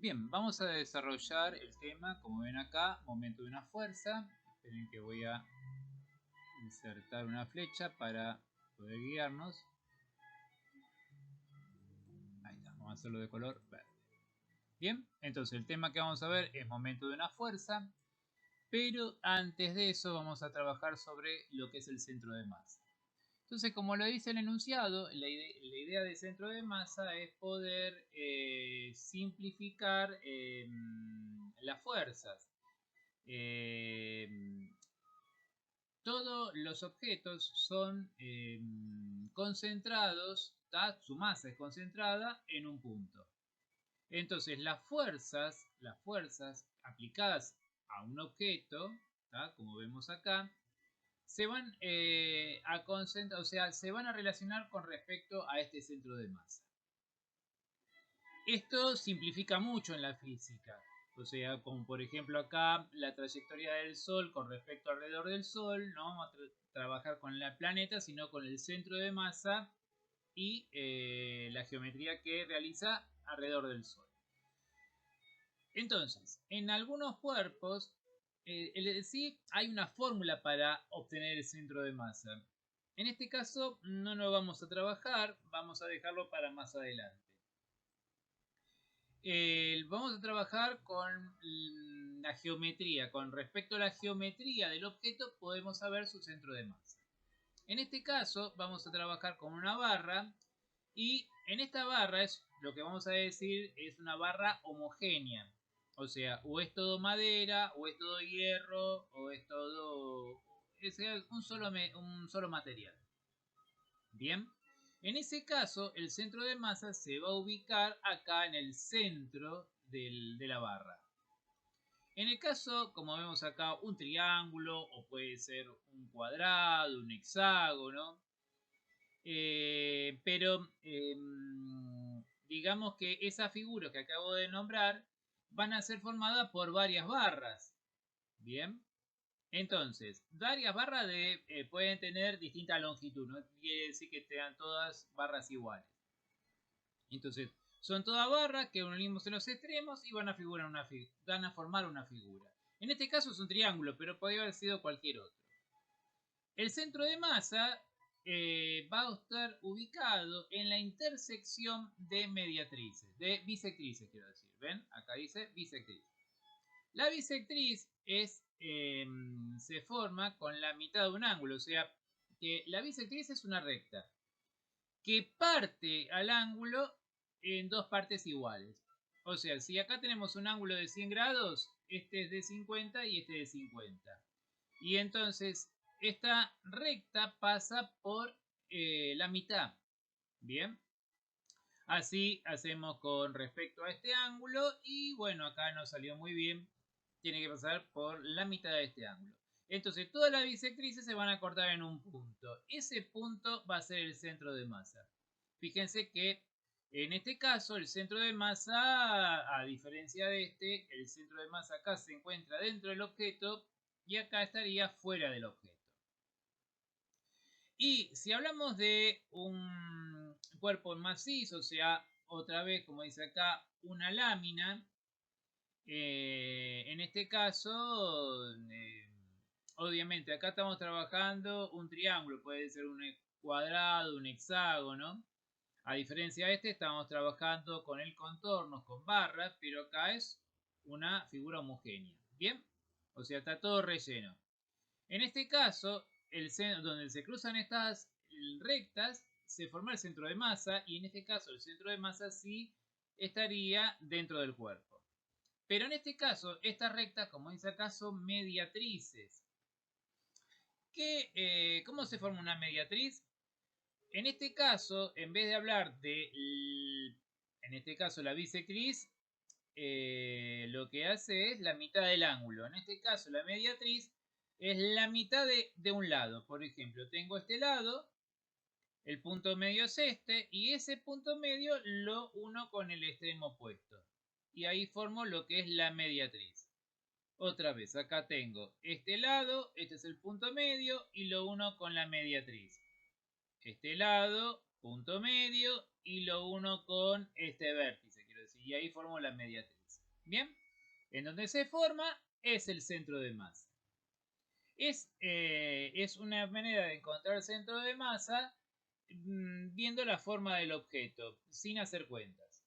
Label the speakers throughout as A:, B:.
A: Bien, vamos a desarrollar el tema, como ven acá, momento de una fuerza. Esperen que voy a insertar una flecha para poder guiarnos. Ahí está, vamos a hacerlo de color verde. Bien, entonces el tema que vamos a ver es momento de una fuerza, pero antes de eso vamos a trabajar sobre lo que es el centro de masa. Entonces, como lo dice el enunciado, la idea de centro de masa es poder simplificar las fuerzas. Eh, Todos los objetos son concentrados, su masa es concentrada en un punto. Entonces las fuerzas aplicadas a un objeto, como vemos acá, se van a concentrar, o sea, se van a relacionar con respecto a este centro de masa. Esto simplifica mucho en la física. O sea, como por ejemplo acá la trayectoria del Sol con respecto alrededor del Sol, no vamos a trabajar con el planeta, sino con el centro de masa y la geometría que realiza alrededor del Sol. Entonces, en algunos cuerpos, sí hay una fórmula para obtener el centro de masa. En este caso no lo vamos a trabajar, vamos a dejarlo para más adelante. Vamos a trabajar con la geometría. Con respecto a la geometría del objeto podemos saber su centro de masa. En este caso vamos a trabajar con una barra y en esta barra es lo que vamos a decir es una barra homogénea. O sea, o es todo madera, o es todo hierro, o es todo un solo material. Bien, en ese caso el centro de masa se va a ubicar acá en el centro de la barra. En el caso, como vemos acá, un triángulo o puede ser un cuadrado, un hexágono, pero digamos que esas figuras que acabo de nombrar van a ser formadas por varias barras. Bien, entonces, varias barras pueden tener distinta longitud, no quiere decir que tengan todas barras iguales. Entonces, son todas barras que unimos en los extremos y van a formar una figura. En este caso es un triángulo, pero podría haber sido cualquier otro. El centro de masa va a estar ubicado en la intersección de mediatrices, de bisectrices quiero decir. ¿Ven? Acá dice bisectriz. La bisectriz se forma con la mitad de un ángulo, o sea que la bisectriz es una recta que parte al ángulo en dos partes iguales. O sea, si acá tenemos un ángulo de 100 grados, este es de 50 y este de 50. Y entonces esta recta pasa por la mitad. Bien. Así hacemos con respecto a este ángulo y bueno, acá nos salió muy bien. Tiene que pasar por la mitad de este ángulo. Entonces todas las bisectrices se van a cortar en un punto. Ese punto va a ser el centro de masa. Fíjense que en este caso el centro de masa, a diferencia de este, el centro de masa acá se encuentra dentro del objeto y acá estaría fuera del objeto. Y si hablamos de un cuerpo macizo, o sea, otra vez, como dice acá, una lámina, en este caso, obviamente acá estamos trabajando un triángulo, puede ser un cuadrado, un hexágono. A diferencia de este, estamos trabajando con el contorno, con barras, pero acá es una figura homogénea. ¿Bien? O sea, está todo relleno. En este caso, donde se cruzan estas rectas, se forma el centro de masa y en este caso el centro de masa sí estaría dentro del cuerpo. Pero en este caso, estas rectas, como dice acá, son mediatrices. ¿Cómo se forma una mediatriz? En este caso, en vez de hablar de, en este caso, la bisectriz, lo que hace es la mitad del ángulo. En este caso, la mediatriz es la mitad de un lado. Por ejemplo, tengo este lado, el punto medio es este, y ese punto medio lo uno con el extremo opuesto. Y ahí formo lo que es la mediatriz. Otra vez, acá tengo este lado, este es el punto medio, y lo uno con la mediatriz. Este lado, punto medio, y lo uno con este vértice, quiero decir, y ahí formo la mediatriz. Bien, en donde se forma es el centro de masa. Es una manera de encontrar el centro de masa viendo la forma del objeto, sin hacer cuentas.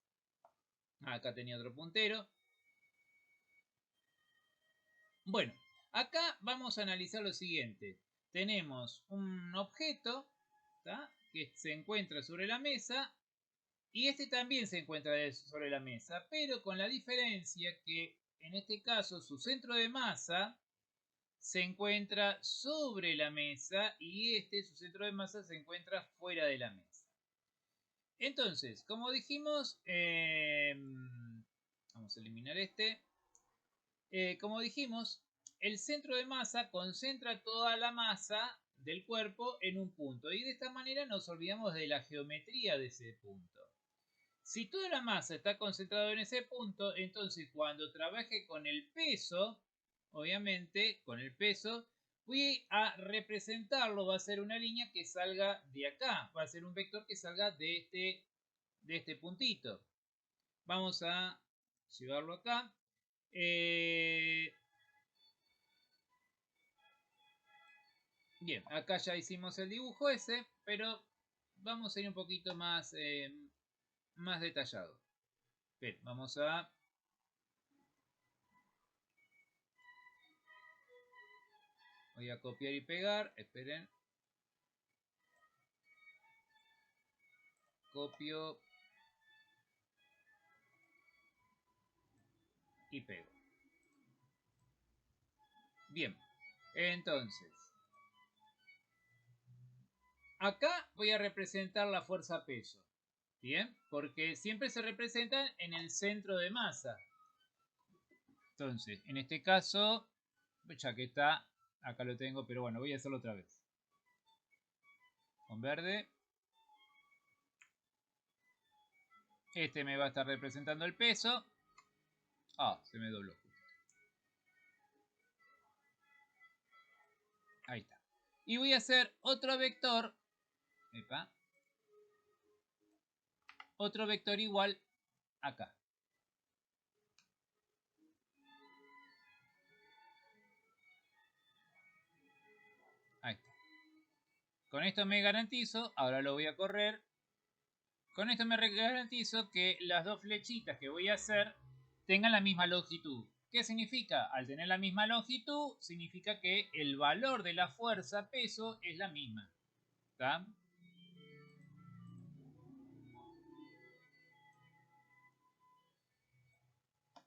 A: Acá tenía otro puntero. Bueno, acá vamos a analizar lo siguiente. Tenemos un objeto, ¿tá?, que se encuentra sobre la mesa, y este también se encuentra sobre la mesa, pero con la diferencia que en este caso su centro de masa se encuentra sobre la mesa y su centro de masa, se encuentra fuera de la mesa. Entonces, como dijimos, vamos a eliminar este. Como dijimos, el centro de masa concentra toda la masa del cuerpo en un punto y de esta manera nos olvidamos de la geometría de ese punto. Si toda la masa está concentrada en ese punto, entonces cuando trabaje con el peso, obviamente con el peso, voy a representarlo, va a ser una línea que salga de acá, va a ser un vector que salga de este puntito. Vamos a llevarlo acá. Bien, acá ya hicimos el dibujo ese, pero vamos a ir un poquito más, más detallado. Bien, vamos a... Voy a copiar y pegar, esperen. Copio y pego. Bien, entonces acá voy a representar la fuerza peso. Bien, porque siempre se representan en el centro de masa. Entonces, en este caso, ya que está, acá lo tengo, pero bueno, voy a hacerlo otra vez. Con verde. Este me va a estar representando el peso. Ah, se me dobló. Ahí está. Y voy a hacer otro vector. Epa. Otro vector igual acá. Ahí está. Con esto me garantizo, ahora lo voy a correr. Con esto me garantizo que las dos flechitas que voy a hacer tengan la misma longitud. ¿Qué significa? Al tener la misma longitud, significa que el valor de la fuerza peso es la misma. ¿Está?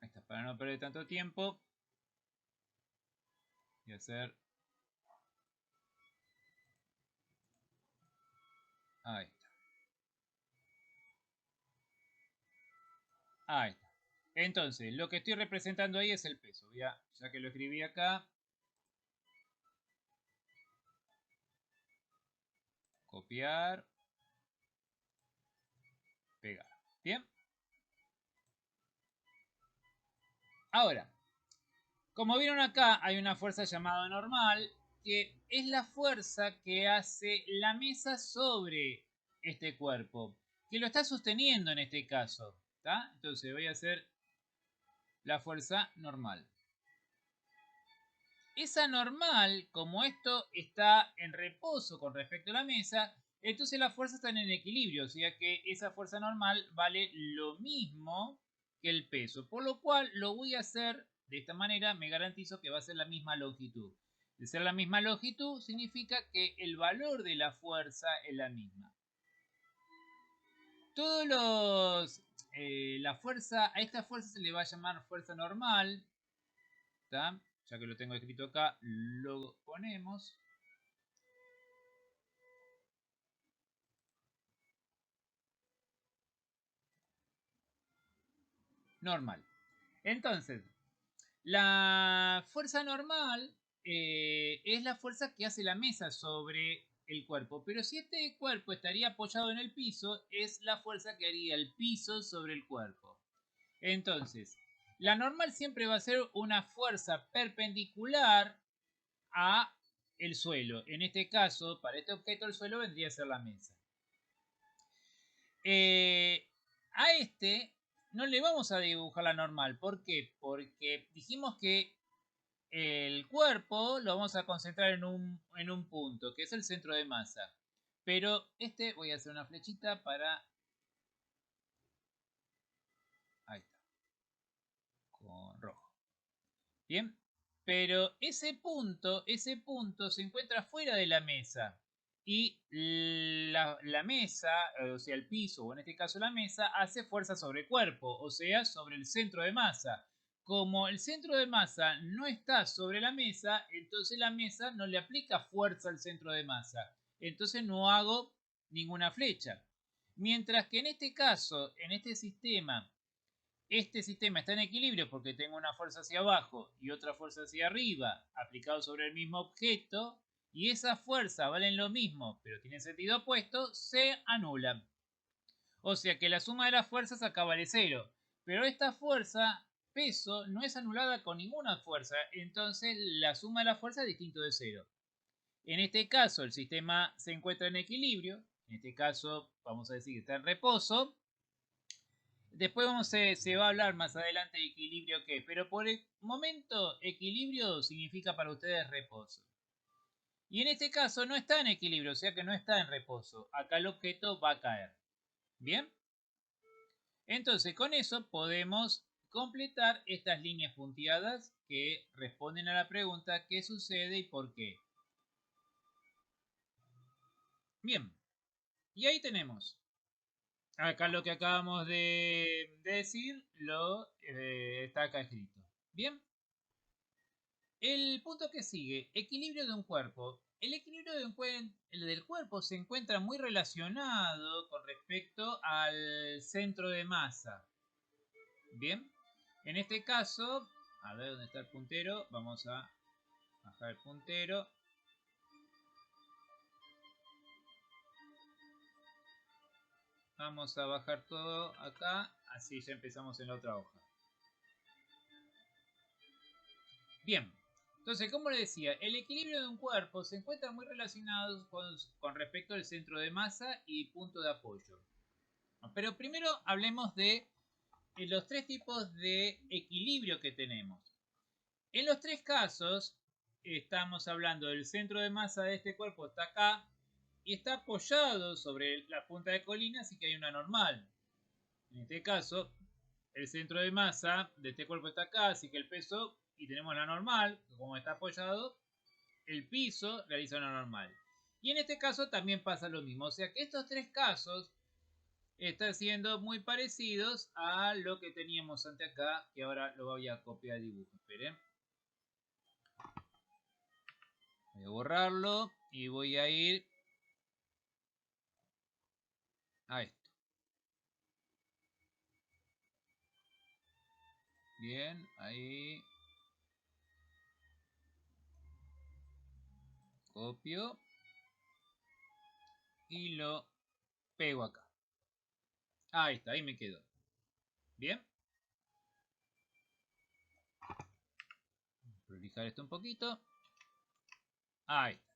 A: Ahí está, para no perder tanto tiempo. Voy a hacer... Ahí está. Ahí está. Entonces, lo que estoy representando ahí es el peso. Ya que lo escribí acá. Copiar. Pegar. Bien. Ahora, como vieron acá, hay una fuerza llamada normal, que es la fuerza que hace la mesa sobre este cuerpo, que lo está sosteniendo en este caso. ¿Tá? Entonces voy a hacer la fuerza normal. Esa normal, como esto está en reposo con respecto a la mesa, entonces las fuerzas están en equilibrio, o sea que esa fuerza normal vale lo mismo que el peso, por lo cual lo voy a hacer de esta manera, me garantizo que va a ser la misma longitud. De ser la misma longitud significa que el valor de la fuerza es la misma. Todos los... la fuerza, a esta fuerza se le va a llamar fuerza normal, ¿tá? Ya que lo tengo escrito acá, lo ponemos. Normal. Entonces, la fuerza normal es la fuerza que hace la mesa sobre el cuerpo. Pero si este cuerpo estaría apoyado en el piso, es la fuerza que haría el piso sobre el cuerpo. Entonces, la normal siempre va a ser una fuerza perpendicular a el suelo. En este caso, para este objeto, el suelo vendría a ser la mesa. A este no le vamos a dibujar la normal. ¿Por qué? Porque dijimos que el cuerpo lo vamos a concentrar en un punto, que es el centro de masa. Pero voy a hacer una flechita para... Ahí está. Con rojo. Bien. Pero ese punto se encuentra fuera de la mesa. Y la mesa, o sea, el piso, o en este caso la mesa, hace fuerza sobre el cuerpo, o sea, sobre el centro de masa. Como el centro de masa no está sobre la mesa, entonces la mesa no le aplica fuerza al centro de masa. Entonces no hago ninguna flecha. Mientras que en este caso, en este sistema está en equilibrio porque tengo una fuerza hacia abajo y otra fuerza hacia arriba aplicado sobre el mismo objeto y esas fuerzas valen lo mismo pero tienen sentido opuesto, se anulan. O sea que la suma de las fuerzas acá vale cero. Pero esta fuerza, peso, no es anulada con ninguna fuerza, entonces la suma de las fuerzas es distinto de cero. En este caso el sistema se encuentra en equilibrio, en este caso vamos a decir que está en reposo. Después se va a hablar más adelante de equilibrio qué, pero por el momento equilibrio significa para ustedes reposo. Y en este caso no está en equilibrio, o sea que no está en reposo. Acá el objeto va a caer. ¿Bien? Entonces con eso podemos completar estas líneas punteadas que responden a la pregunta ¿qué sucede y por qué? Bien, y ahí tenemos. Acá lo que acabamos de decir está acá escrito. Bien. El punto que sigue, equilibrio de un cuerpo. El equilibrio del cuerpo se encuentra muy relacionado con respecto al centro de masa. Bien, en este caso, a ver dónde está el puntero, vamos a bajar el puntero. Vamos a bajar todo acá, así ya empezamos en la otra hoja. Bien, entonces, como le decía, el equilibrio de un cuerpo se encuentra muy relacionado con respecto al centro de masa y punto de apoyo. Pero primero hablemos de los tres tipos de equilibrio que tenemos. En los tres casos, estamos hablando del centro de masa de este cuerpo está acá y está apoyado sobre la punta de colina, así que hay una normal. En este caso, el centro de masa de este cuerpo está acá, así que el peso, y tenemos la normal, como está apoyado, el piso realiza una normal. Y en este caso también pasa lo mismo, o sea que estos tres casos están siendo muy parecidos a lo que teníamos antes acá, que ahora lo voy a copiar el dibujo. Esperen. Voy a borrarlo y voy a ir a esto. Bien, ahí. Copio. Y lo pego acá. Ahí está, ahí me quedó. Bien. Prolijar esto un poquito. Ahí está.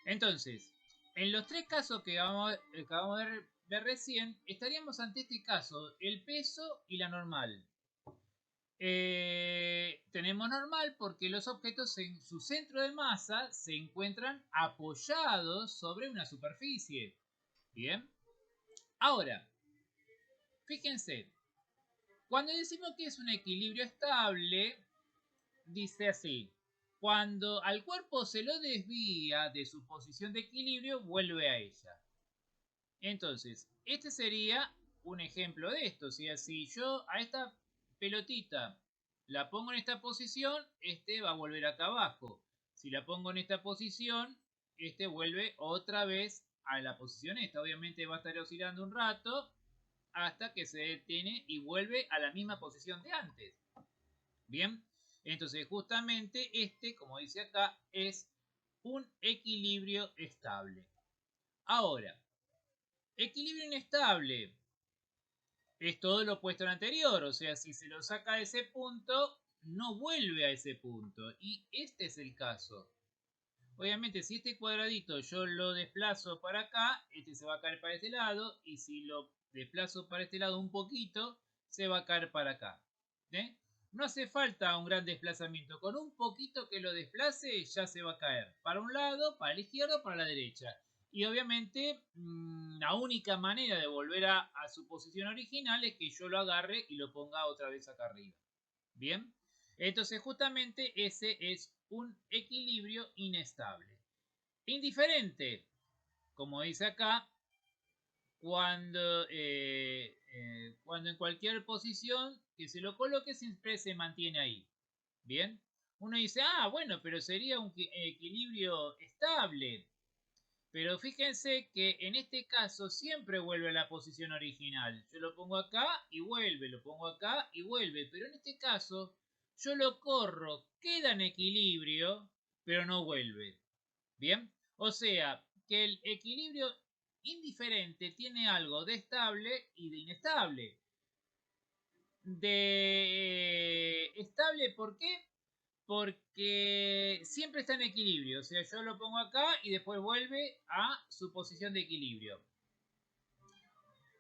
A: Entonces, en los tres casos que acabamos de ver recién, estaríamos ante este caso, el peso y la normal. Tenemos normal porque los objetos en su centro de masa se encuentran apoyados sobre una superficie. Bien. Ahora, fíjense, cuando decimos que es un equilibrio estable, dice así. Cuando al cuerpo se lo desvía de su posición de equilibrio, vuelve a ella. Entonces, este sería un ejemplo de esto. ¿Sí? Si yo a esta pelotita la pongo en esta posición, este va a volver acá abajo. Si la pongo en esta posición, este vuelve otra vez a la posición esta. Obviamente va a estar oscilando un rato hasta que se detiene y vuelve a la misma posición de antes. Bien, entonces justamente como dice acá, es un equilibrio estable. Ahora, equilibrio inestable es todo lo opuesto al anterior, o sea, si se lo saca de ese punto, no vuelve a ese punto. Y este es el caso. Obviamente, si este cuadradito yo lo desplazo para acá, este se va a caer para este lado, y si lo desplazo para este lado un poquito, se va a caer para acá. No hace falta un gran desplazamiento. Con un poquito que lo desplace ya se va a caer. Para un lado, para la izquierda, para la derecha. Y obviamente la única manera de volver a su posición original es que yo lo agarre y lo ponga otra vez acá arriba. Bien. Entonces justamente ese es un equilibrio inestable. Indiferente, como dice acá, cuando en cualquier posición que se lo coloque siempre se mantiene ahí. Bien. Uno dice, bueno, pero sería un equilibrio estable. Pero fíjense que en este caso siempre vuelve a la posición original. Yo lo pongo acá y vuelve, lo pongo acá y vuelve. Pero en este caso yo lo corro, queda en equilibrio, pero no vuelve. Bien. O sea que el equilibrio indiferente tiene algo de estable y de inestable. De estable, ¿por qué? Porque siempre está en equilibrio. O sea, yo lo pongo acá y después vuelve a su posición de equilibrio.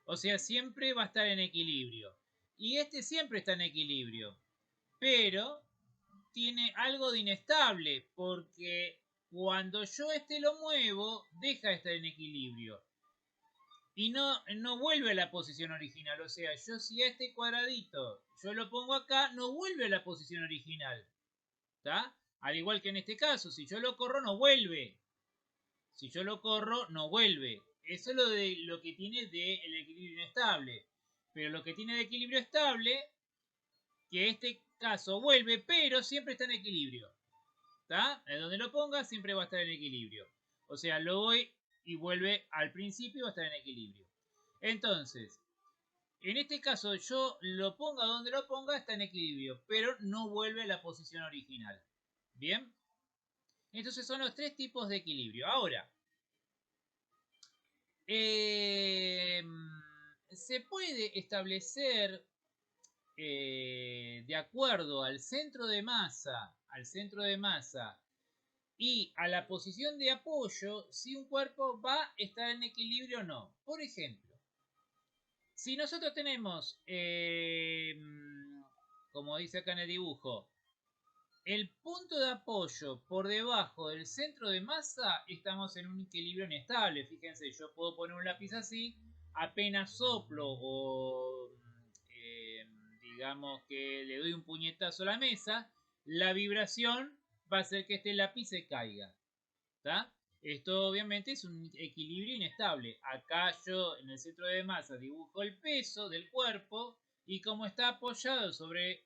A: O sea, siempre va a estar en equilibrio. Y este siempre está en equilibrio. Pero tiene algo de inestable. Porque cuando yo este lo muevo, deja de estar en equilibrio. Y no vuelve a la posición original. O sea, yo si este cuadradito yo lo pongo acá, no vuelve a la posición original. ¿Está? Al igual que en este caso, si yo lo corro, no vuelve. Si yo lo corro, no vuelve. Eso es lo que tiene del equilibrio inestable. Pero lo que tiene de equilibrio estable, que en este caso vuelve, pero siempre está en equilibrio. ¿Está? En donde lo ponga, siempre va a estar en equilibrio. O sea, lo voy y vuelve al principio y va a estar en equilibrio. Entonces, en este caso, yo lo ponga donde lo ponga, está en equilibrio, pero no vuelve a la posición original. ¿Bien? Entonces son los tres tipos de equilibrio. Ahora, se puede establecer de acuerdo al centro de masa, y a la posición de apoyo si un cuerpo va a estar en equilibrio o no. Por ejemplo, si nosotros tenemos, como dice acá en el dibujo, el punto de apoyo por debajo del centro de masa, estamos en un equilibrio inestable. Fíjense, yo puedo poner un lápiz así, apenas soplo o digamos que le doy un puñetazo a la mesa, la vibración va a hacer que este lápiz se caiga. ¿Está? Esto obviamente es un equilibrio inestable. Acá yo en el centro de masa dibujo el peso del cuerpo y como está apoyado sobre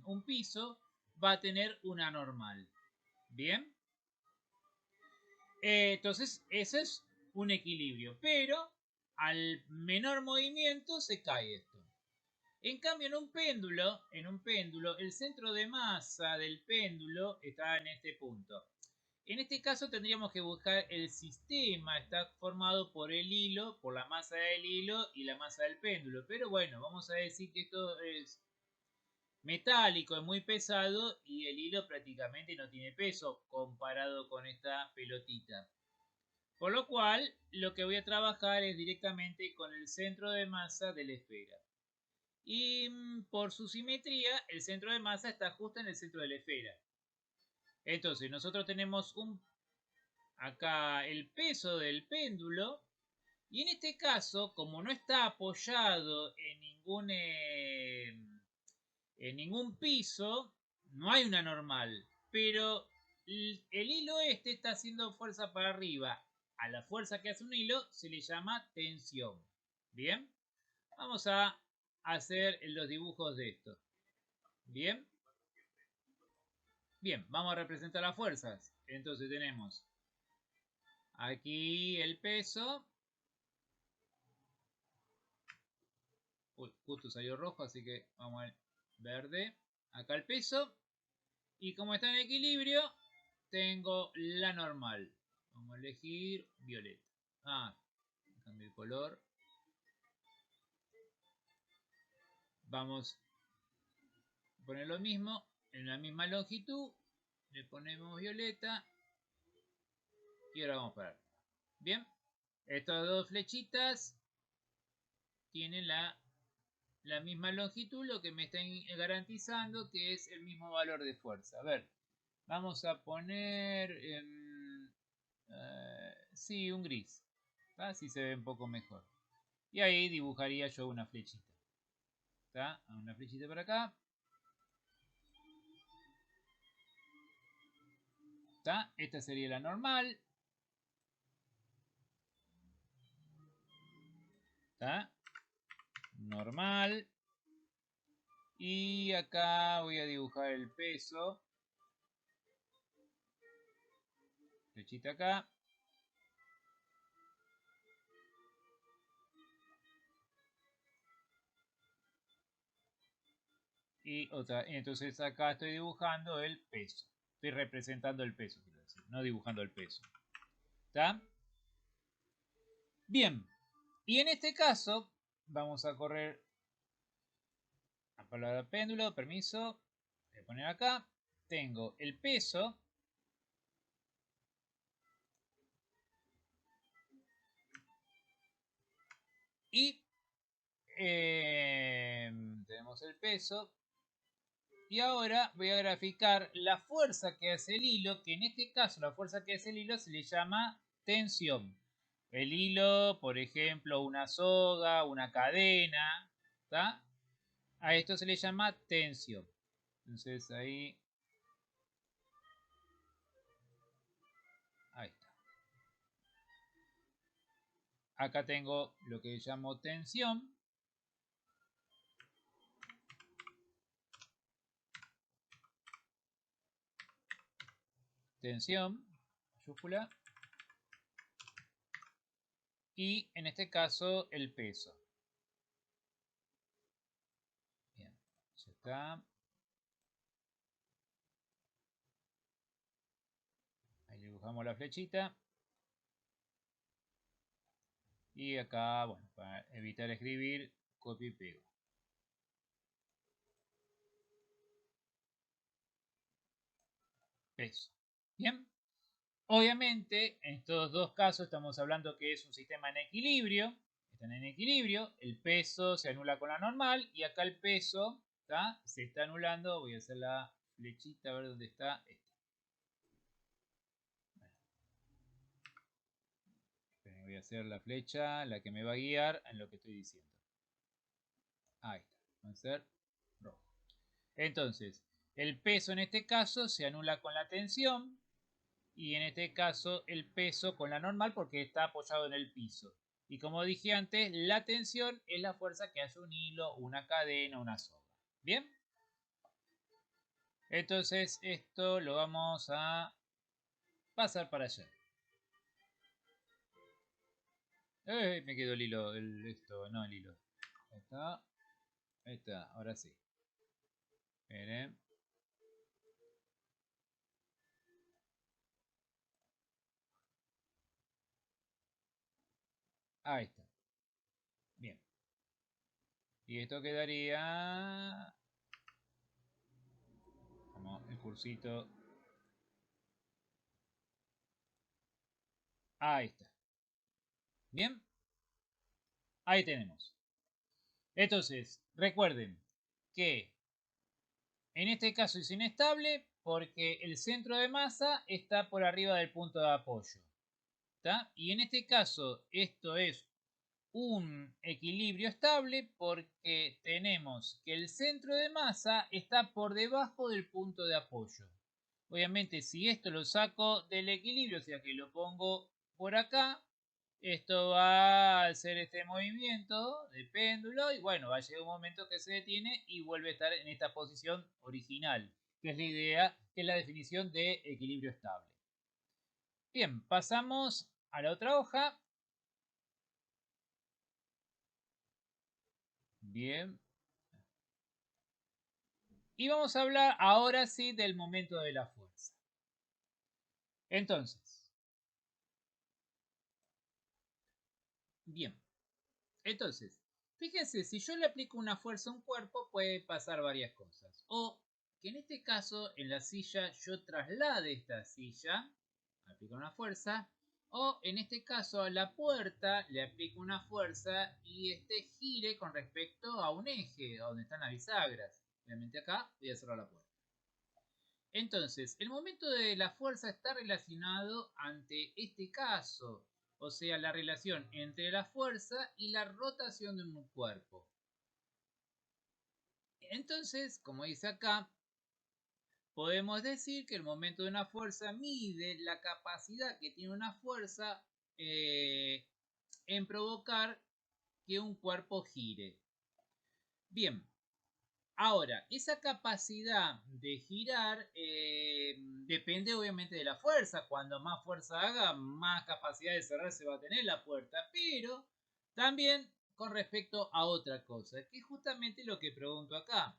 A: un piso, va a tener una normal. ¿Bien? Entonces, ese es un equilibrio. Pero al menor movimiento se cae esto. En cambio, en un péndulo, el centro de masa del péndulo está en este punto. En este caso tendríamos que buscar el sistema. Está formado por el hilo, por la masa del hilo y la masa del péndulo. Pero bueno, vamos a decir que esto es metálico, es muy pesado y el hilo prácticamente no tiene peso comparado con esta pelotita. Por lo cual, lo que voy a trabajar es directamente con el centro de masa de la esfera. Y por su simetría, el centro de masa está justo en el centro de la esfera. Entonces, nosotros tenemos acá el peso del péndulo. Y en este caso, como no está apoyado en ningún piso, no hay una normal. Pero el hilo este está haciendo fuerza para arriba. A la fuerza que hace un hilo se le llama tensión. ¿Bien? Vamos a hacer los dibujos de esto. ¿Bien? Bien, vamos a representar las fuerzas. Entonces tenemos aquí el peso. Uy, justo salió rojo, así que vamos al verde. Acá el peso. Y como está en equilibrio, tengo la normal. Vamos a elegir violeta. Cambio el color. Vamos a poner lo mismo. En la misma longitud. Le ponemos violeta. Y ahora vamos para arriba. Bien. Estas dos flechitas tienen la misma longitud, lo que me está garantizando que es el mismo valor de fuerza. A ver, vamos a poner, sí, un gris. Así se ve un poco mejor. Y ahí dibujaría yo una flechita. ¿Está? Una flechita para acá. ¿Está? Esta sería la normal. ¿Está? Normal. Y acá voy a dibujar el peso. Flechita acá. Y otra. Entonces acá estoy dibujando el peso. Estoy representando el peso, quiero decir, no dibujando el peso. ¿Está? Bien. Y en este caso, vamos a correr la palabra péndulo, permiso. Voy a poner acá. Tengo el peso. Y tenemos el peso. Y ahora voy a graficar la fuerza que hace el hilo, que en este caso la fuerza que hace el hilo se le llama tensión. El hilo, por ejemplo, una soga, una cadena, ¿está? A esto se le llama tensión. Entonces ahí está. Acá tengo lo que llamo tensión. Tensión, mayúscula. Y en este caso el peso. Bien, ya está. Ahí dibujamos la flechita. Y acá, bueno, para evitar escribir, copio y pego. Peso. Bien. Obviamente, en estos dos casos estamos hablando que es un sistema en equilibrio. Están en equilibrio. El peso se anula con la normal. Y acá el peso, ¿tá?, se está anulando. Voy a hacer la flechita a ver dónde está. Bueno. Voy a hacer la flecha, la que me va a guiar en lo que estoy diciendo. Ahí está. Va a ser rojo. Entonces, el peso en este caso se anula con la tensión. Y en este caso el peso con la normal porque está apoyado en el piso. Y como dije antes, la tensión es la fuerza que hace un hilo, una cadena, una soga. ¿Bien? Entonces esto lo vamos a pasar para allá. Me quedó el hilo, esto, no el hilo. Ahí está, ahora sí. Miren. Ahí está. Bien. Y esto quedaría como el cursito. Ahí está. Bien. Ahí tenemos. Entonces, recuerden que en este caso es inestable porque el centro de masa está por arriba del punto de apoyo. ¿Tá? Y en este caso esto es un equilibrio estable porque tenemos que el centro de masa está por debajo del punto de apoyo. Obviamente si esto lo saco del equilibrio, o sea que lo pongo por acá, esto va a hacer este movimiento de péndulo y bueno, va a llegar un momento que se detiene y vuelve a estar en esta posición original, que es la idea, que es la definición de equilibrio estable. Bien, pasamos a la otra hoja. Bien. Y vamos a hablar ahora sí del momento de la fuerza. Entonces, bien. Entonces, fíjense, si yo le aplico una fuerza a un cuerpo, puede pasar varias cosas. O que en este caso, en la silla, yo traslade esta silla, aplico una fuerza, O en este caso a la puerta le aplico una fuerza y este gire con respecto a un eje donde están las bisagras. Obviamente acá voy a cerrar la puerta. Entonces, el momento de la fuerza está relacionado ante este caso, o sea, la relación entre la fuerza y la rotación de un cuerpo. Entonces, como dice acá, podemos decir que el momento de una fuerza mide la capacidad que tiene una fuerza en provocar que un cuerpo gire. Bien, ahora, esa capacidad de girar depende obviamente de la fuerza. Cuando más fuerza haga, más capacidad de cerrarse va a tener la puerta. Pero también con respecto a otra cosa, que es justamente lo que pregunto acá.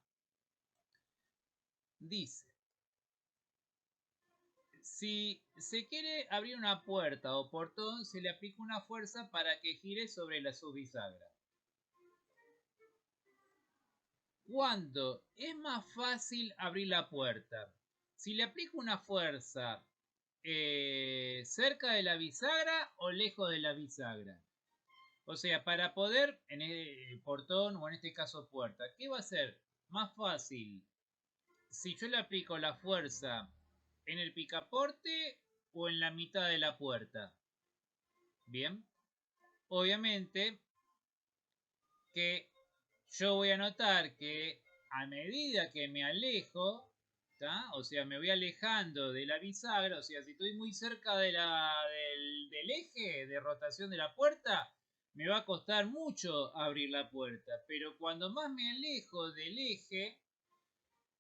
A: Dice, si se quiere abrir una puerta o portón, se le aplica una fuerza para que gire sobre la subbisagra. ¿Cuándo es más fácil abrir la puerta? Si le aplico una fuerza cerca de la bisagra o lejos de la bisagra. O sea, para poder, en el portón o en este caso puerta, ¿qué va a ser más fácil? Si yo le aplico la fuerza en el picaporte o en la mitad de la puerta. Bien, obviamente que yo voy a notar que a medida que me alejo, ¿tá? O sea, me voy alejando de la bisagra, o sea, si estoy muy cerca del eje de rotación de la puerta, me va a costar mucho abrir la puerta, pero cuando más me alejo del eje,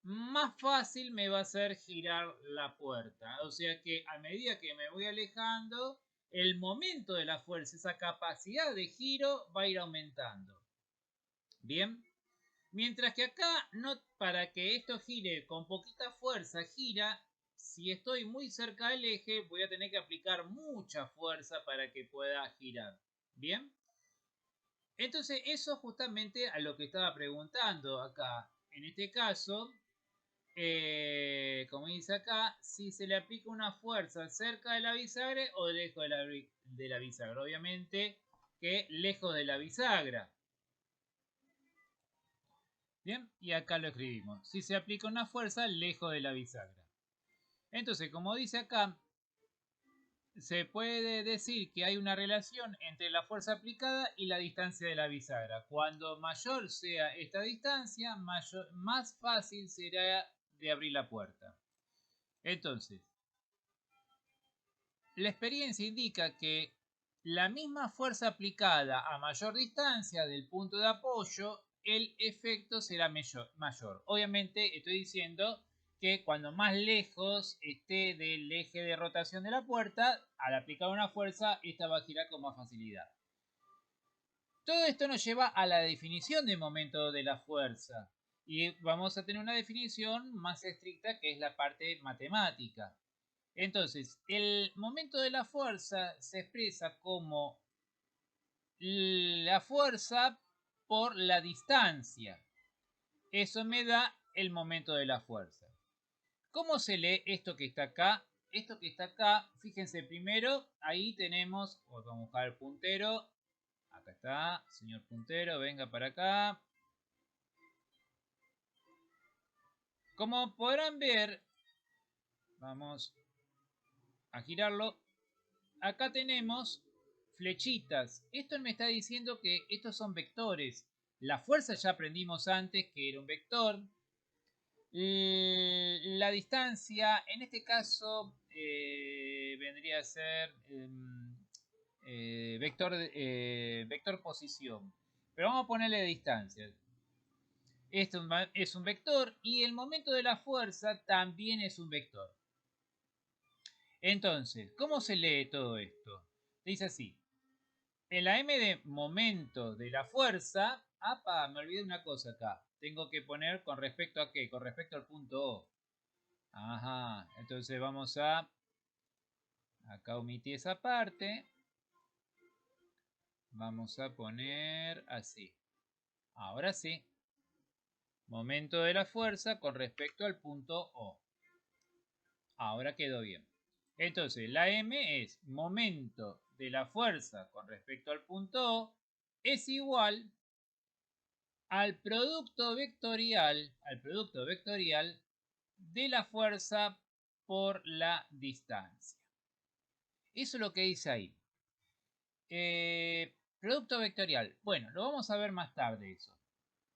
A: más fácil me va a hacer girar la puerta. O sea que a medida que me voy alejando, el momento de la fuerza, esa capacidad de giro va a ir aumentando. Bien, mientras que acá, no, para que esto gire con poquita fuerza, gira, si estoy muy cerca del eje, voy a tener que aplicar mucha fuerza para que pueda girar. Bien, entonces eso justamente a lo que estaba preguntando acá. En este caso, como dice acá, si se le aplica una fuerza cerca de la bisagra o lejos de la bisagra. Obviamente que lejos de la bisagra. Bien, y acá lo escribimos. Si se aplica una fuerza lejos de la bisagra. Entonces, como dice acá, se puede decir que hay una relación entre la fuerza aplicada y la distancia de la bisagra. Cuando mayor sea esta distancia, más fácil será de abrir la puerta. Entonces, la experiencia indica que la misma fuerza aplicada a mayor distancia del punto de apoyo, el efecto será mayor. Obviamente estoy diciendo que cuando más lejos esté del eje de rotación de la puerta, al aplicar una fuerza, esta va a girar con más facilidad. Todo esto nos lleva a la definición del momento de la fuerza. Y vamos a tener una definición más estricta que es la parte matemática. Entonces, el momento de la fuerza se expresa como la fuerza por la distancia. Eso me da el momento de la fuerza. ¿Cómo se lee esto que está acá? Esto que está acá, fíjense primero, ahí tenemos, vamos a buscar el puntero. Acá está, señor puntero, venga para acá. Como podrán ver, vamos a girarlo. Acá tenemos flechitas. Esto me está diciendo que estos son vectores. La fuerza ya aprendimos antes que era un vector. La distancia, en este caso, vendría a ser vector posición. Pero vamos a ponerle distancia. Esto es un vector y el momento de la fuerza también es un vector. Entonces, ¿cómo se lee todo esto? Dice así. En la M de momento de la fuerza, ¡apa! Me olvidé una cosa acá. Tengo que poner con respecto a qué, con respecto al punto O. Ajá, entonces vamos a... Acá omití esa parte. Vamos a poner así. Ahora sí. Momento de la fuerza con respecto al punto O. Ahora quedó bien. Entonces, la M es momento de la fuerza con respecto al punto O es igual al producto vectorial de la fuerza por la distancia. Eso es lo que dice ahí. Producto vectorial. Bueno, lo vamos a ver más tarde eso.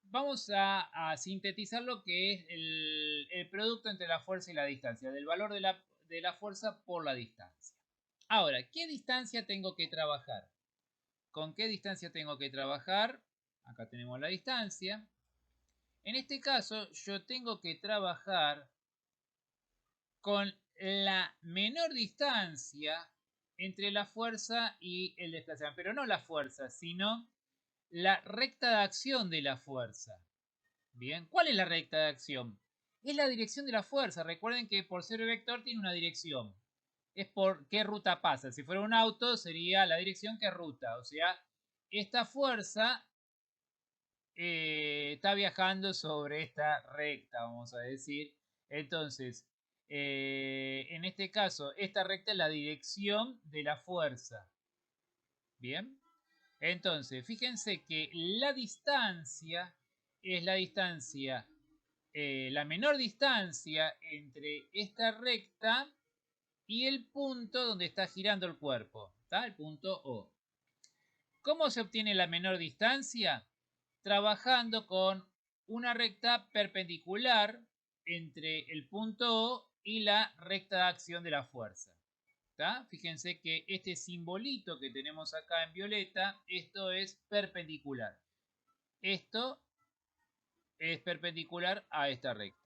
A: Vamos a sintetizar lo que es el producto entre la fuerza y la distancia, del valor de la fuerza por la distancia. Ahora, ¿qué distancia tengo que trabajar? ¿Con qué distancia tengo que trabajar? Acá tenemos la distancia. En este caso, yo tengo que trabajar con la menor distancia entre la fuerza y el desplazamiento. Pero no la fuerza, sino la recta de acción de la fuerza. Bien, ¿cuál es la recta de acción? Es la dirección de la fuerza. Recuerden que por ser vector tiene una dirección. Es por qué ruta pasa. Si fuera un auto sería la dirección que ruta. O sea, esta fuerza está viajando sobre esta recta, vamos a decir. Entonces, en este caso, esta recta es la dirección de la fuerza. Bien. Entonces, fíjense que la distancia es la distancia, la menor distancia entre esta recta y el punto donde está girando el cuerpo, ¿tá? El punto O. ¿Cómo se obtiene la menor distancia? Trabajando con una recta perpendicular entre el punto O y la recta de acción de la fuerza. ¿Tá? Fíjense que este simbolito que tenemos acá en violeta, esto es perpendicular. Esto es perpendicular a esta recta.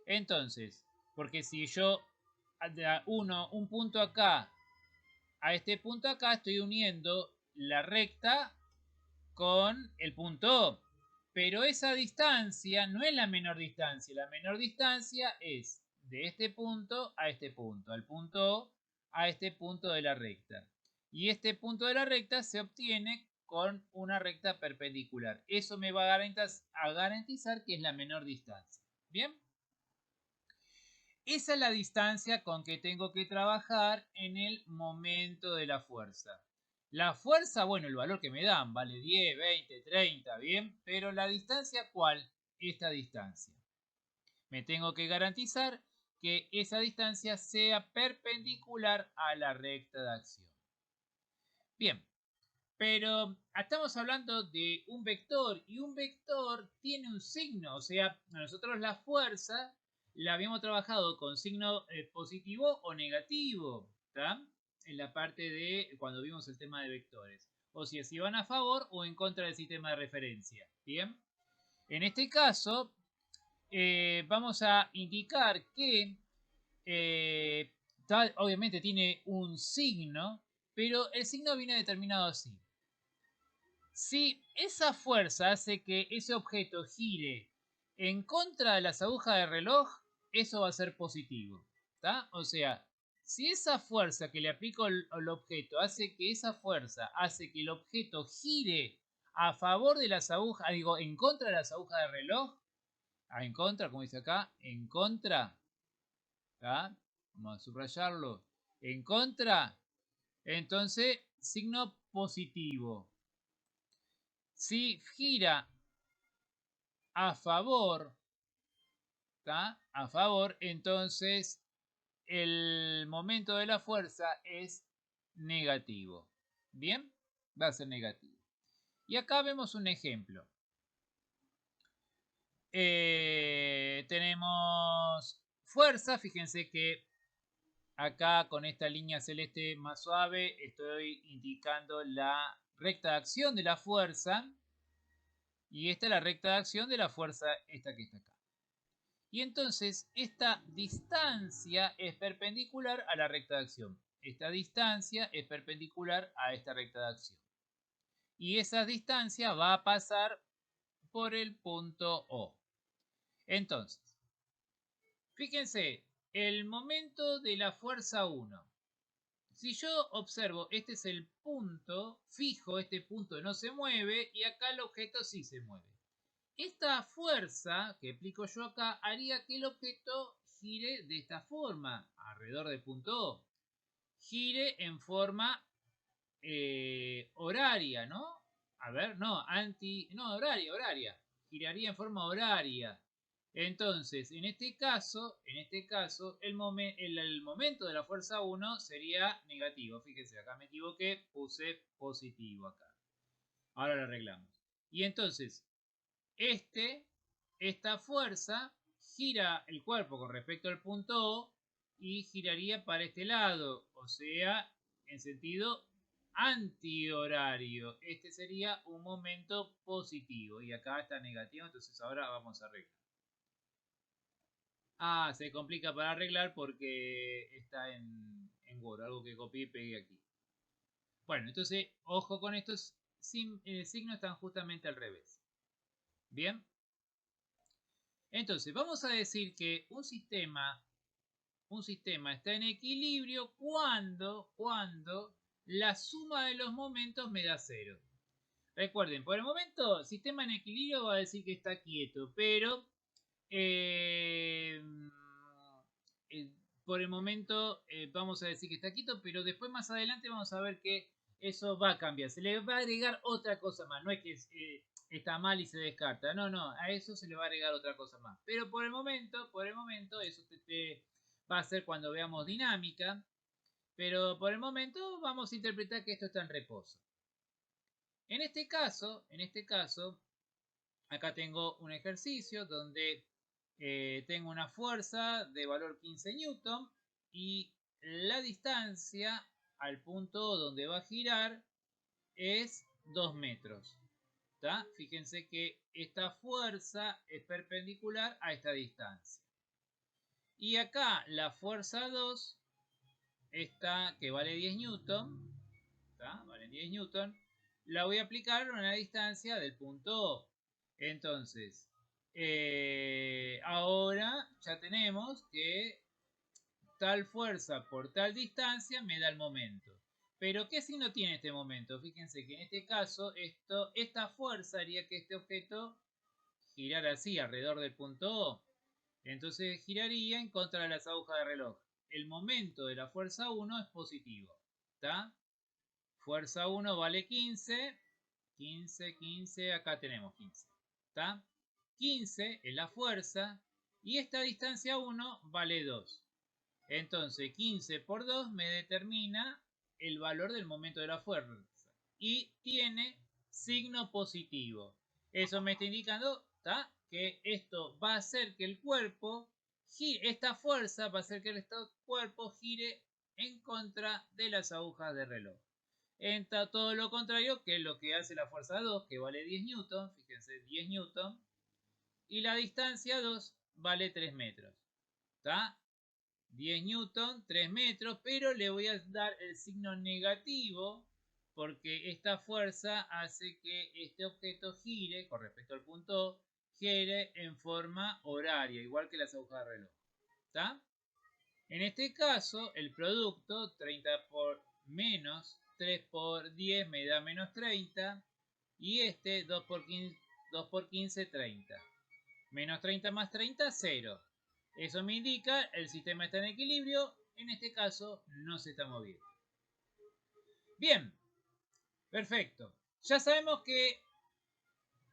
A: Entonces, porque si yo uno un punto acá a este punto acá, estoy uniendo la recta con el punto O. Pero esa distancia no es la menor distancia. La menor distancia es de este punto a este punto. Al punto O a este punto de la recta. Y este punto de la recta se obtiene con una recta perpendicular. Eso me va a garantizar que es la menor distancia. ¿Bien? Esa es la distancia con que tengo que trabajar en el momento de la fuerza. La fuerza, bueno, el valor que me dan vale 10, 20, 30, bien, pero la distancia, ¿cuál? Esta distancia. Me tengo que garantizar que esa distancia sea perpendicular a la recta de acción. Bien, pero estamos hablando de un vector y un vector tiene un signo, o sea, nosotros la fuerza la habíamos trabajado con signo positivo o negativo, ¿tá? En la parte de cuando vimos el tema de vectores. O sea, si van a favor o en contra del sistema de referencia. Bien. En este caso, vamos a indicar que obviamente tiene un signo, pero el signo viene determinado así. Si esa fuerza hace que ese objeto gire en contra de las agujas del reloj, eso va a ser positivo. ¿Tá? O sea, si esa fuerza que le aplico al objeto hace que el objeto gire a favor de las agujas, digo, en contra de las agujas del reloj, en contra, como dice acá, en contra, ¿tá? Vamos a subrayarlo, en contra, entonces signo positivo. Si gira a favor, ¿tá? A favor, entonces el momento de la fuerza es negativo. ¿Bien? Va a ser negativo. Y acá vemos un ejemplo. Tenemos fuerza, fíjense que acá con esta línea celeste más suave estoy indicando la recta de acción de la fuerza. Y esta es la recta de acción de la fuerza esta que está acá. Y entonces esta distancia es perpendicular a la recta de acción. Esta distancia es perpendicular a esta recta de acción. Y esa distancia va a pasar por el punto O. Entonces, fíjense, el momento de la fuerza 1. Si yo observo, este es el punto fijo, este punto no se mueve y acá el objeto sí se mueve. Esta fuerza que aplico yo acá haría que el objeto gire de esta forma, alrededor del punto O. Gire en forma horaria, ¿no? A ver, no, horaria. Giraría en forma horaria. Entonces, en este caso, el momento de la fuerza 1 sería negativo. Fíjense, acá me equivoqué, puse positivo acá. Ahora lo arreglamos. Y entonces, esta fuerza gira el cuerpo con respecto al punto O y giraría para este lado, o sea, en sentido antihorario. Este sería un momento positivo y acá está negativo, entonces ahora vamos a arreglar. Ah, se complica para arreglar porque está en Word, algo que copié y pegué aquí. Bueno, entonces, ojo con estos signos, están justamente al revés. Bien. Entonces, vamos a decir que un sistema está en equilibrio cuando la suma de los momentos me da 0. Recuerden, por el momento, sistema en equilibrio va a decir que está quieto, pero eh, por el momento vamos a decir que está quieto, pero después más adelante vamos a ver que eso va a cambiar. Se le va a agregar otra cosa más. No es que está mal y se descarta. No, a eso se le va a agregar otra cosa más. Pero por el momento, eso va a ser cuando veamos dinámica. Pero por el momento vamos a interpretar que esto está en reposo. En este caso, acá tengo un ejercicio donde tengo una fuerza de valor 15 newton y la distancia al punto donde va a girar es 2 metros. ¿Tá? Fíjense que esta fuerza es perpendicular a esta distancia. Y acá la fuerza 2, esta que vale 10 newton, ¿tá? Vale 10 newton, la voy a aplicar a una distancia del punto O. Entonces, ahora ya tenemos que tal fuerza por tal distancia me da el momento. Pero ¿qué signo tiene este momento? Fíjense que en este caso esta fuerza haría que este objeto girara así alrededor del punto O. Entonces giraría en contra de las agujas de reloj. El momento de la fuerza 1 es positivo. ¿Está? Fuerza 1 vale 15. 15, acá tenemos 15. ¿Está? 15 es la fuerza y esta distancia 1 vale 2. Entonces 15 por 2 me determina el valor del momento de la fuerza y tiene signo positivo. Eso me está indicando que esto va a hacer que el cuerpo gire, esta fuerza va a hacer que el cuerpo gire en contra de las agujas de reloj. Entra todo lo contrario, que es lo que hace la fuerza 2, que vale 10 newton, fíjense, 10 newton, y la distancia 2 vale 3 metros. ¿Está? 10 newton, 3 metros, pero le voy a dar el signo negativo porque esta fuerza hace que este objeto gire, con respecto al punto O, gire en forma horaria, igual que las agujas de reloj. ¿Está? En este caso, el producto 30 por menos 3 por 10 me da menos 30 y este 2 por 15, 30. Menos 30 más 30, 0. Eso me indica el sistema está en equilibrio, en este caso no se está moviendo. Bien, perfecto. Ya sabemos que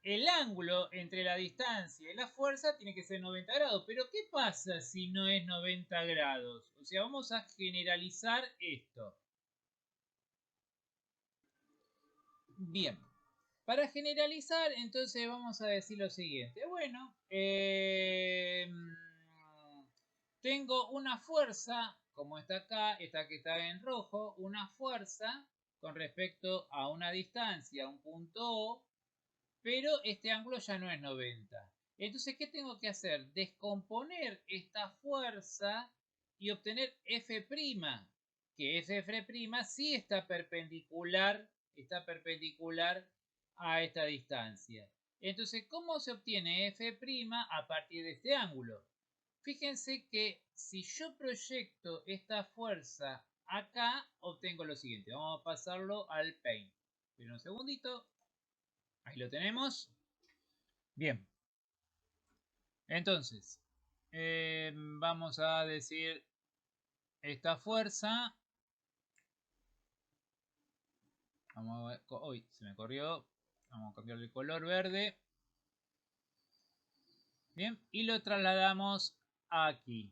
A: el ángulo entre la distancia y la fuerza tiene que ser 90 grados, pero ¿qué pasa si no es 90 grados? O sea, vamos a generalizar esto. Bien, para generalizar, entonces vamos a decir lo siguiente. Bueno, tengo una fuerza, como está acá, esta que está en rojo, una fuerza con respecto a una distancia, un punto O, pero este ángulo ya no es 90. Entonces, ¿qué tengo que hacer? Descomponer esta fuerza y obtener F', que F' sí está perpendicular a esta distancia. Entonces, ¿cómo se obtiene F' a partir de este ángulo? Fíjense que si yo proyecto esta fuerza acá, obtengo lo siguiente. Vamos a pasarlo al Paint. Esperen un segundito. Ahí lo tenemos. Bien. Entonces, Vamos a decir esta fuerza. Vamos a ver. Uy, se me corrió. Vamos a cambiar el color verde. Bien, y lo trasladamos aquí.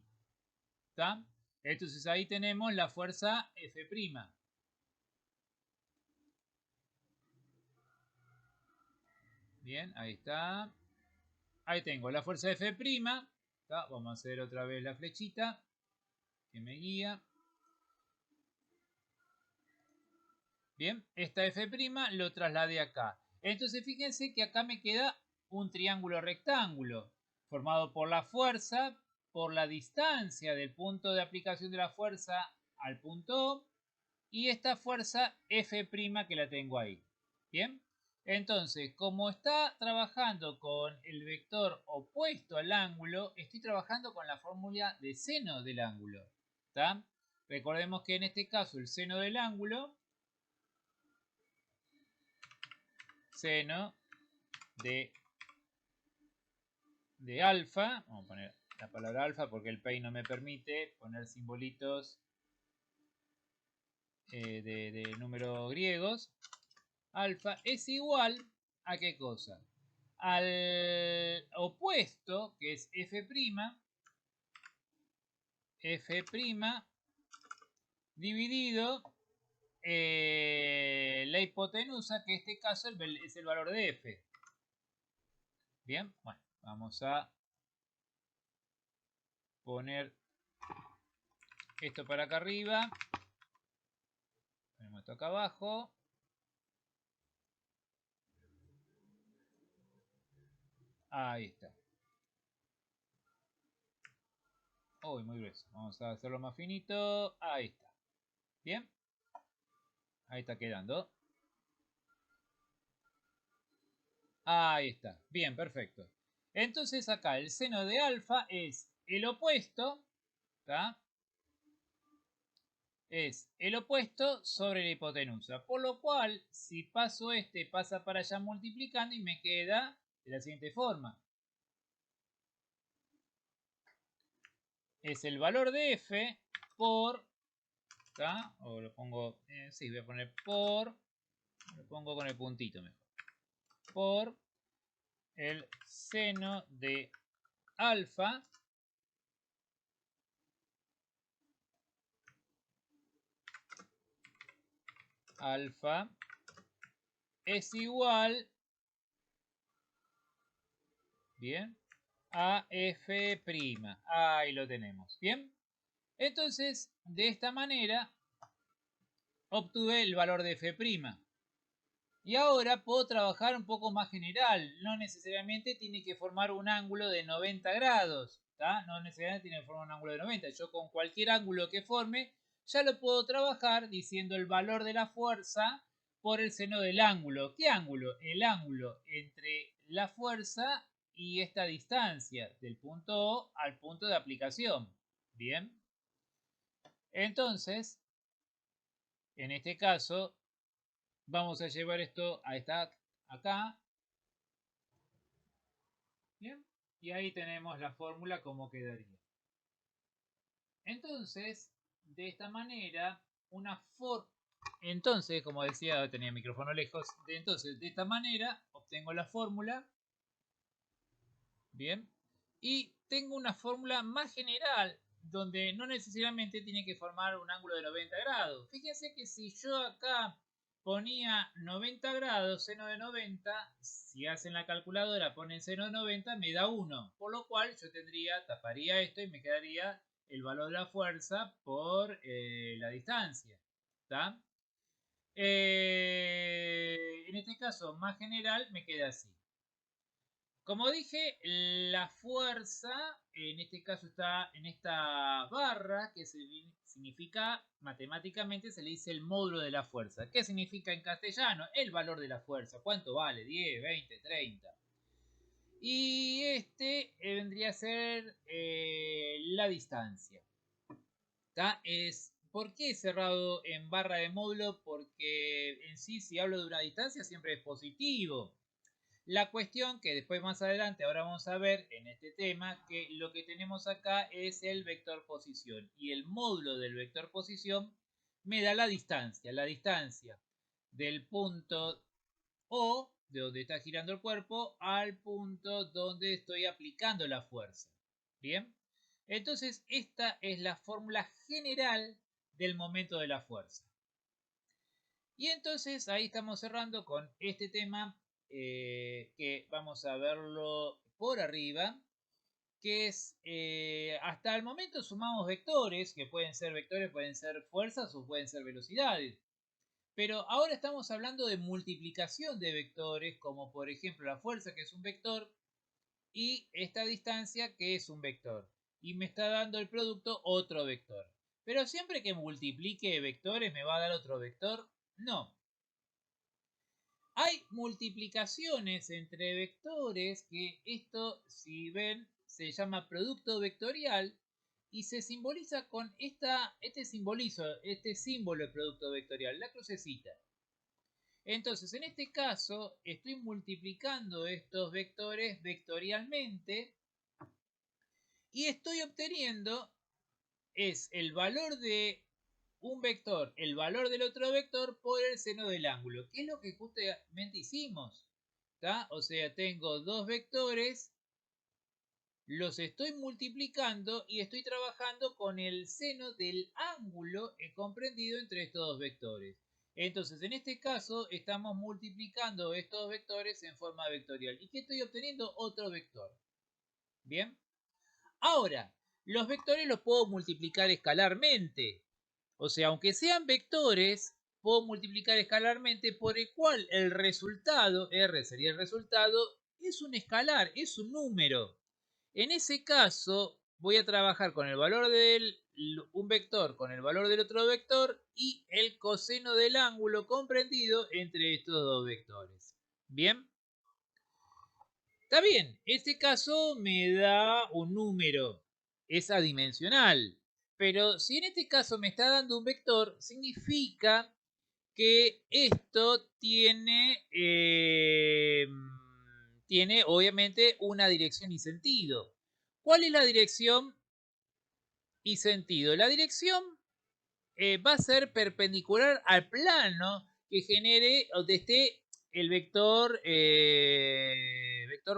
A: ¿Está? Entonces ahí tenemos la fuerza F'. Bien, ahí está. Ahí tengo la fuerza F'. ¿Está? Vamos a hacer otra vez la flechita que me guía. Bien, esta F' lo trasladé acá. Entonces fíjense que acá me queda un triángulo rectángulo formado por la fuerza, por la distancia del punto de aplicación de la fuerza al punto O y esta fuerza F' que la tengo ahí. Bien, entonces como está trabajando con el vector opuesto al ángulo, estoy trabajando con la fórmula de seno del ángulo. ¿Está? Recordemos que en este caso el seno del ángulo, seno de alfa, vamos a poner la palabra alfa porque el Paint no me permite poner simbolitos de números griegos. Alfa es igual a ¿qué cosa? Al opuesto, que es F', dividido la hipotenusa, que en este caso es el valor de F. Bien, bueno, vamos a poner esto para acá arriba. Ponemos esto acá abajo. Ahí está. Uy, muy grueso. Vamos a hacerlo más finito. Ahí está. Bien. Ahí está quedando. Ahí está. Bien, perfecto. Entonces acá el seno de alfa es el opuesto. ¿Está? Es el opuesto sobre la hipotenusa. Por lo cual, si paso este, pasa para allá multiplicando y me queda de la siguiente forma. Es el valor de f por... ¿está? O lo pongo... sí, voy a poner por... Lo pongo con el puntito mejor. Por el seno de alfa es igual, bien, a f'. Ahí lo tenemos, bien. Entonces, de esta manera obtuve el valor de f'. Y ahora puedo trabajar un poco más general. No necesariamente tiene que formar un ángulo de 90 grados. ¿Tá? No necesariamente tiene que formar un ángulo de 90. Yo con cualquier ángulo que forme ya lo puedo trabajar diciendo el valor de la fuerza por el seno del ángulo. ¿Qué ángulo? El ángulo entre la fuerza y esta distancia del punto O al punto de aplicación. Bien. Entonces, en este caso, vamos a llevar esto a acá. Bien. Y ahí tenemos la fórmula como quedaría. Entonces, de esta manera, entonces, como decía, tenía el micrófono lejos. Entonces, de esta manera, obtengo la fórmula. Bien. Y tengo una fórmula más general, donde no necesariamente tiene que formar un ángulo de 90 grados. Fíjense que si yo acá ponía 90 grados, seno de 90, si hacen la calculadora, ponen seno de 90, me da 1. Por lo cual yo taparía esto y me quedaría el valor de la fuerza por la distancia. ¿Está? En este caso, más general, me queda así. Como dije, la fuerza en este caso está en esta barra que significa, matemáticamente se le dice el módulo de la fuerza. ¿Qué significa en castellano? El valor de la fuerza. ¿Cuánto vale? 10, 20, 30. Y este vendría a ser la distancia. ¿Por qué cerrado en barra de módulo? Porque en sí, si hablo de una distancia, siempre es positivo. La cuestión que después más adelante ahora vamos a ver en este tema, que lo que tenemos acá es el vector posición. Y el módulo del vector posición me da la distancia. La distancia del punto O, de donde está girando el cuerpo, al punto donde estoy aplicando la fuerza. Bien. Entonces esta es la fórmula general del momento de la fuerza. Y entonces ahí estamos cerrando con este tema que vamos a verlo por arriba, que es hasta el momento sumamos vectores, que pueden ser vectores, pueden ser fuerzas o pueden ser velocidades. Pero ahora estamos hablando de multiplicación de vectores, como por ejemplo la fuerza, que es un vector, y esta distancia, que es un vector. Y me está dando el producto otro vector. Pero siempre que multiplique vectores, ¿me va a dar otro vector? No. Hay multiplicaciones entre vectores, que esto, si ven, se llama producto vectorial y se simboliza con este símbolo de producto vectorial, la crucecita. Entonces, en este caso, estoy multiplicando estos vectores vectorialmente y estoy obteniendo es el valor de un vector, el valor del otro vector por el seno del ángulo, que es lo que justamente hicimos. ¿Tá? O sea, tengo dos vectores, los estoy multiplicando y estoy trabajando con el seno del ángulo comprendido entre estos dos vectores. Entonces, en este caso, estamos multiplicando estos vectores en forma vectorial. ¿Y qué estoy obteniendo? Otro vector. ¿Bien? Ahora, los vectores los puedo multiplicar escalarmente. O sea, aunque sean vectores, puedo multiplicar escalarmente, por el cual el resultado, R sería el resultado, es un escalar, es un número. En ese caso, voy a trabajar con el valor de un vector con el valor del otro vector y el coseno del ángulo comprendido entre estos dos vectores. ¿Bien? Está bien, este caso me da un número, es adimensional. Pero si en este caso me está dando un vector, significa que esto tiene obviamente una dirección y sentido. ¿Cuál es la dirección y sentido? La dirección va a ser perpendicular al plano que genere donde esté el vector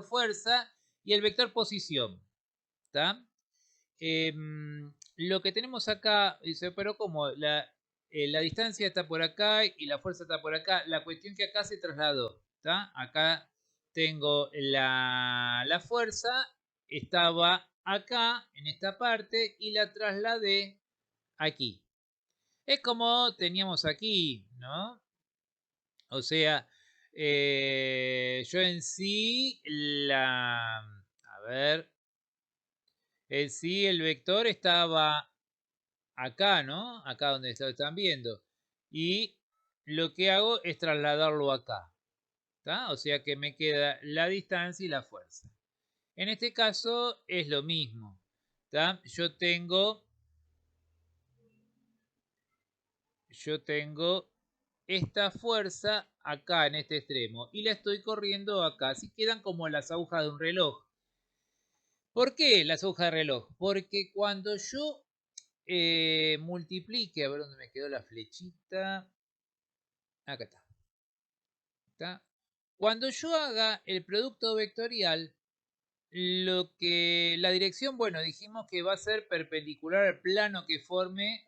A: fuerza y el vector posición. ¿Está? Lo que tenemos acá, dice, pero como la distancia está por acá y la fuerza está por acá, la cuestión que acá se trasladó. ¿Está? Acá tengo la fuerza, estaba acá en esta parte y la trasladé aquí. Es como teníamos aquí, ¿no? O sea, yo en sí, a ver, en sí el vector estaba acá, ¿no? Acá donde están viendo. Y lo que hago es trasladarlo acá. ¿Tá? O sea que me queda la distancia y la fuerza. En este caso es lo mismo. ¿Tá? Yo tengo esta fuerza acá en este extremo y la estoy corriendo acá. Así quedan como las agujas de un reloj. ¿Por qué las agujas de reloj? Porque cuando yo multiplique, a ver dónde me quedó la flechita. Acá está. ¿Está? Cuando yo haga el producto vectorial, la dirección, bueno, dijimos que va a ser perpendicular al plano que forme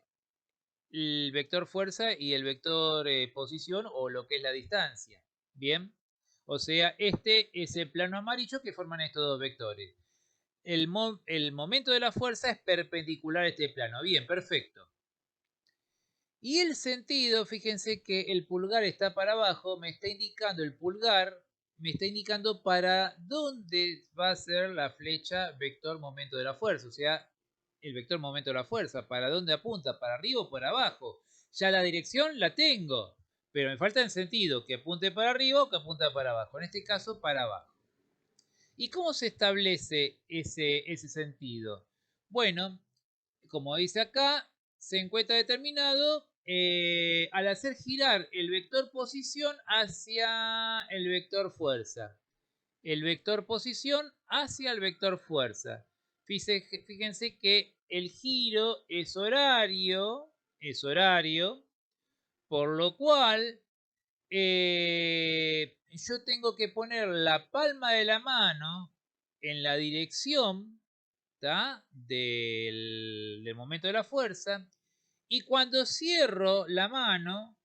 A: el vector fuerza y el vector posición, o lo que es la distancia. Bien, o sea, este es el plano amarillo que forman estos dos vectores. El momento de la fuerza es perpendicular a este plano. Bien, perfecto. Y el sentido, fíjense que el pulgar está para abajo, me está indicando el pulgar, me está indicando para dónde va a ser la flecha vector momento de la fuerza, o sea, el vector momento de la fuerza, para dónde apunta, para arriba o para abajo. Ya la dirección la tengo, pero me falta el sentido, que apunte para arriba o que apunte para abajo, en este caso para abajo. ¿Y cómo se establece ese sentido? Bueno, como dice acá, se encuentra determinado al hacer girar el vector posición hacia el vector fuerza. el vector posición hacia el vector fuerza. Fíjense que el giro es horario, por lo cual yo tengo que poner la palma de la mano en la dirección del momento de la fuerza, y cuando cierro la mano,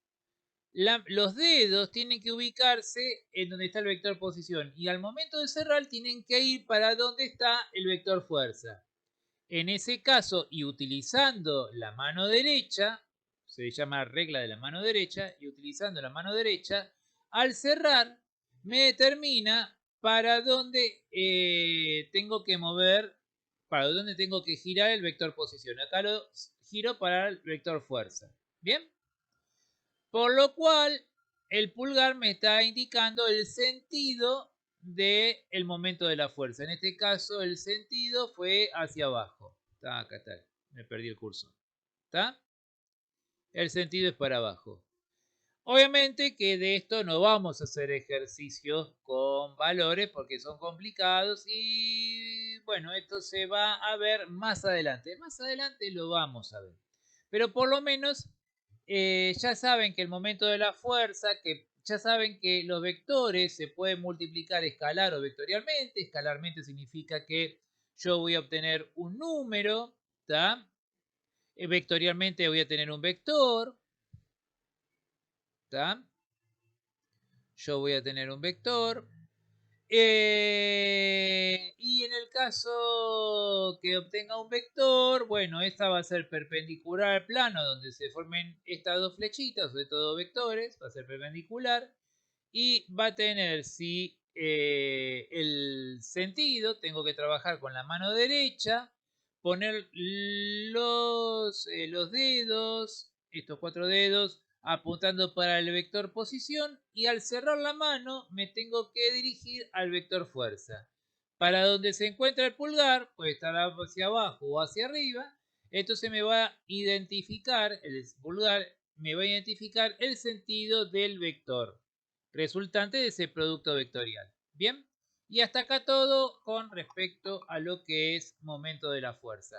A: los dedos tienen que ubicarse en donde está el vector posición, y al momento de cerrar tienen que ir para donde está el vector fuerza. En ese caso, y utilizando la mano derecha, se llama regla de la mano derecha, y utilizando la mano derecha, al cerrar me determina para dónde tengo que mover, para dónde tengo que girar el vector posición. Acá lo giro para el vector fuerza. ¿Bien? Por lo cual, el pulgar me está indicando el sentido del momento de la fuerza. En este caso, el sentido fue hacia abajo. Acá está. Me perdí el cursor. ¿Está? El sentido es para abajo. Obviamente que de esto no vamos a hacer ejercicios con valores porque son complicados y bueno, esto se va a ver más adelante. Más adelante lo vamos a ver. Pero por lo menos ya saben que el momento de la fuerza, que ya saben que los vectores se pueden multiplicar escalar o vectorialmente. Escalarmente significa que yo voy a obtener un número, ¿tá? Vectorialmente voy a tener un vector, ¿tá? Yo voy a tener un vector. Y en el caso que obtenga un vector, bueno, esta va a ser perpendicular al plano donde se formen estas dos flechitas, sobre todo vectores, va a ser perpendicular y va a tener, si el sentido, tengo que trabajar con la mano derecha, poner los dedos, estos 4 dedos, apuntando para el vector posición, y al cerrar la mano me tengo que dirigir al vector fuerza. Para donde se encuentra el pulgar, puede estar hacia abajo o hacia arriba, entonces me va a identificar, el pulgar me va a identificar el sentido del vector resultante de ese producto vectorial. Bien, y hasta acá todo con respecto a lo que es momento de la fuerza.